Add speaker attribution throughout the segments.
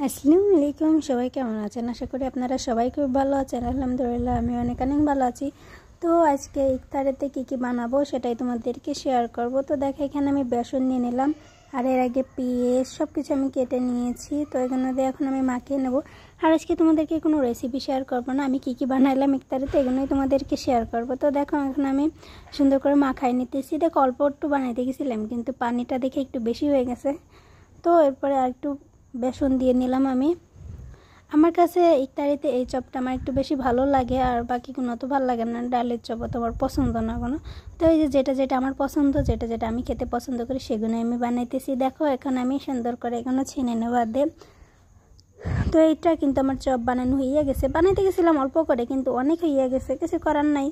Speaker 1: আসসালামু আলাইকুম। সবাই কেমন আছেন? আশা করি আপনারা সবাই খুব ভালো আছেন। আলহামদুলিল্লাহ আমি অনেক ভালো আছি। তো আজকে ইফতারেতে কী বানাবো সেটাই তোমাদেরকে শেয়ার করব। তো দেখো এখানে আমি বেসন নিয়ে নিলাম, আর এর আগে পেঁয়াজ সব কিছু আমি কেটে নিয়েছি। তো এখানে দিয়ে এখন আমি মাখিয়ে নেব। আর আজকে তোমাদেরকে কোনো রেসিপি শেয়ার করব না, আমি কী বানাইলাম ইফতারেতে এগুলোই তোমাদেরকে শেয়ার করব। তো দেখো এখন আমি সুন্দর করে মাখাই নিতেছি। দেখো অল্প একটু বানাইতে গেছিলাম, কিন্তু পানিটা দেখে একটু বেশি হয়ে গেছে। তো এরপরে আর একটু বেসন দিয়ে নিলাম আমি। আমার কাছে ইফতারিতে এই চপটা আমার একটু বেশি ভালো লাগে, আর বাকি কোনো তো ভালো লাগে না। ডালের চপ তো আমার পছন্দ না কোনো। তো এই যে যেটা আমার পছন্দ, যেটা আমি খেতে পছন্দ করি সেগুলো আমি বানাইতেছি। দেখো এখন আমি সুন্দর করে এখানে ছিনে নেওয়া দে। তো এইটা কিন্তু আমার চপ বানানো হয়ে গেছে। বানাইতে গেছিলাম অল্প করে, কিন্তু অনেক হয়ে গেছে, কিছু করার নাই।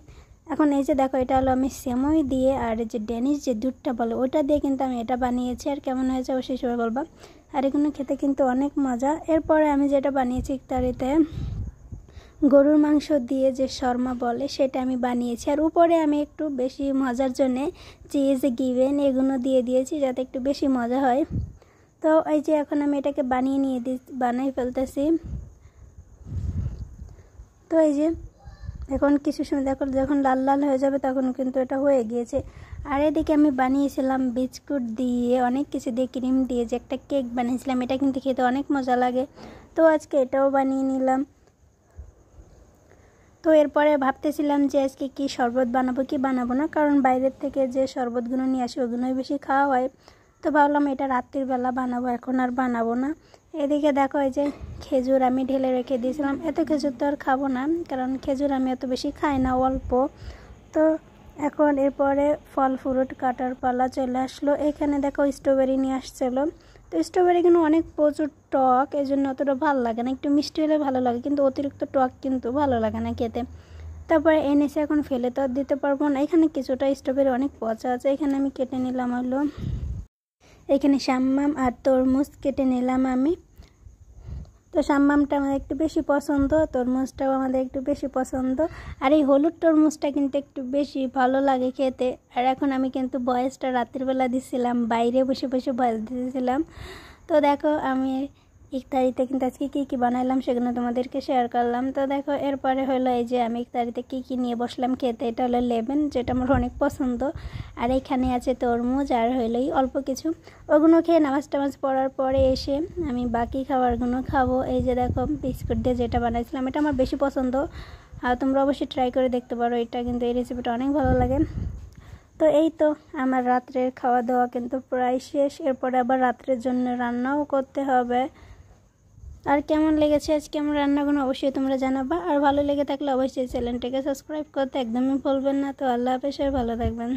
Speaker 1: এখন এই যে দেখো এটা হলো আমি সেমই দিয়ে আর যে ড্যানিশ যে দুধটা বলে ওটা দিয়ে কিন্তু আমি এটা বানিয়েছি। আর কেমন হয়েছে অবশ্যই সবাই বলবা। আর এগুলো খেতে কিন্তু অনেক মজা। এরপরে আমি যেটা বানিয়েছি ইফতারিতে গরুর মাংস দিয়ে যে শর্মা বলে সেটা আমি বানিয়েছি। আর উপরে আমি একটু বেশি মজার জন্যে চিজ গিভেন এগুলো দিয়ে দিয়েছি যাতে একটু বেশি মজা হয়। তো এই যে এখন আমি এটাকে বানিয়ে ফেলতেছি। তো এই যে এখন কিছু সময় দেখো যখন লাল লাল হয়ে যাবে তখন কিন্তু এটা হয়ে গিয়েছে। আর এদিকে আমি বানিয়েছিলাম বিস্কুট দিয়ে অনেক কিছু দিয়ে ক্রিম দিয়ে যে একটা কেক বানিয়েছিলাম, এটা কিন্তু খেতে অনেক মজা লাগে। তো আজকে এটাও বানিয়ে নিলাম। তো এরপরে ভাবতেছিলাম যে আজকে কি শরবত বানাবো কি বানাবো না, কারণ বাইরের থেকে যে শরবতগুলো নিয়ে আসি ওগুলোই বেশি খাওয়া হয়। তো ভাবলাম এটা রাত্রির বেলা বানাবো, এখন আর বানাবো না। এদিকে দেখো এই যে খেজুর আমি ঢেলে রেখে দিয়েছিলাম। এত খেজুর তো আর খাবো না, কারণ খেজুর আমি এত বেশি খাই না, অল্প। তো এখন এরপরে ফল ফ্রুট কাটার পালা চলে আসলো। এখানে দেখো স্ট্রবেরি নিয়ে আসছিলো। তো স্ট্রবেরিগুলো অনেক প্রচুর টক, এই জন্য অতটা ভালো লাগে না। একটু মিষ্টি হলে ভালো লাগে, কিন্তু অতিরিক্ত টক কিন্তু ভালো লাগে না খেতে। তারপরে এনেছে, এখন ফেলে তো আর দিতে পারবো না। এখানে কিছুটা স্ট্রবেরি অনেক পচা আছে, এখানে আমি কেটে নিলাম হলো। এখানে শাম্মাম আর তরমুজ কেটে নিলাম আমি। তো শাম্মামটা আমাদের একটু বেশি পছন্দ, তরমুজটাও আমাদের একটু বেশি পছন্দ। আর এই হলুদ তরমুজটা কিন্তু একটু বেশি ভালো লাগে খেতে। আর এখন আমি কিন্তু বয়েসটা রাত্রিবেলা দিছিলাম, বাইরে বসে বসে বয়েস দিয়েছিলাম। তো দেখো আমি ইফতারিতে কিন্তু আজকে কী বানাইলাম সেগুলো তোমাদেরকে শেয়ার করলাম। তো দেখো এরপরে হলো এই যে আমি ইফতারিতে কী নিয়ে বসলাম খেতে। এটা হলো লেমন, যেটা আমার অনেক পছন্দ। আর এখানে আছে তরমুজ আর হইলোই অল্প কিছু। ওগুলো খেয়ে নামাজ টামাজ পড়ার পরে এসে আমি বাকি খাবারগুলো খাবো। এই যে দেখো বিস্কুট দিয়ে যেটা বানাইছিলাম এটা আমার বেশি পছন্দ, আর তোমরা অবশ্যই ট্রাই করে দেখতে পারো। এটা কিন্তু এই রেসিপিটা অনেক ভালো লাগে। তো এই তো আমার রাত্রের খাওয়া দাওয়া কিন্তু প্রায় শেষ। এরপরে আবার রাত্রের জন্য রান্নাও করতে হবে। আর কেমন লেগেছে আজকে আমার রান্নাগুলো অবশ্যই তোমরা জানাবা। আর ভালো লেগে থাকলে অবশ্যই চ্যানেলটাকে সাবস্ক্রাইব করতে একদমই ভুলবেন না। তো আল্লাহ হাফেজ, ভালো থাকবেন।